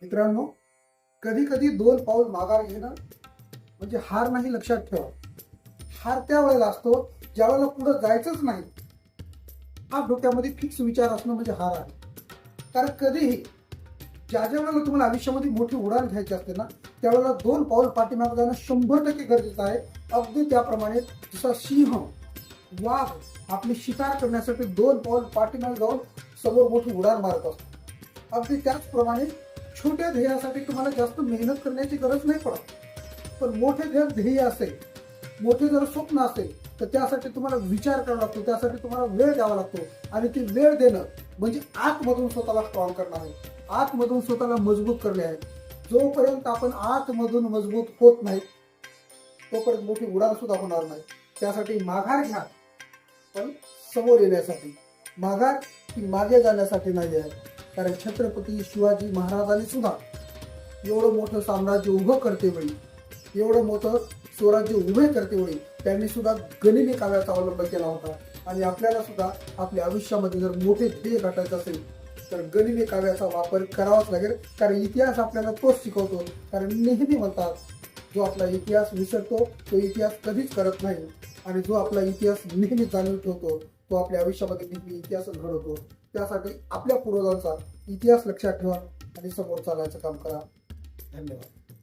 मित्रांनो, कधी कधी 2 पाऊल माघार घेणं म्हणजे हार नाही, लक्षात ठेवा. हार त्या वेळेला असतो ज्या वेळेला पुढे जायचंच नाही. हा डोक्यामध्ये फिक्स विचार असणं म्हणजे हार आहे. कारण कधीही ज्या वेळेला तुम्हाला आयुष्यामध्ये मोठी उडान घ्यायची असते ना, त्यावेळेला 2 पाऊल पाठीमागे जाणं 100% गरजेचं आहे. अगदी त्याप्रमाणे जसा सिंह, वाघ आपली शिकार करण्यासाठी 2 पाऊल पाठीमागे जाऊन समोर मोठी उडान मारत असतो. अगदी त्याचप्रमाणे छोट्या ध्येयासाठी तुम्हाला जास्त मेहनत करण्याची गरज नाही पडत. पण मोठे जर ध्येय असेल, मोठे जर स्वप्न असेल, तर त्यासाठी तुम्हाला विचार करावा लागतो, त्यासाठी तुम्हाला वेळ द्यावा लागतो. आणि ती वेळ देणं म्हणजे आतमधून स्वतःला स्ट्रॉंग करणं आहे, आतमधून स्वतःला मजबूत करणे आहे. जोपर्यंत आपण आतमधून मजबूत होत नाही, तोपर्यंत मोठी उडान सुद्धा होणार नाही. त्यासाठी माघार घ्या, पण समोर येण्यासाठी. माघार ही मागे जाण्यासाठी नाही आहे. कारण छत्रपती शिवाजी महाराजांनी सुद्धा एवढं मोठं साम्राज्य उभं करते वेळी, एवढं मोठं स्वराज्य उभे करते वेळी त्यांनी सुद्धा गनिमी काव्याचा अवलंब केला होता. आणि आपल्याला सुद्धा आपल्या आयुष्यामध्ये जर मोठे ध्येय गाठायचं असेल तर गनिमी काव्याचा वापर करावाच लागेल. कारण इतिहास आपल्याला तोच शिकवतो. कारण नेहमी म्हणतात, जो आपला इतिहास विसरतो तो इतिहास कधीच करत नाही. आणि जो आपला इतिहास नेहमी जाणून ठेवतो तो आपल्या आयुष्यामध्ये नेहमी इतिहास घडवतो. त्यासाठी आपल्या पूर्वजांचा इतिहास लक्षात ठेवा आणि समोर चालायचं काम करा. धन्यवाद.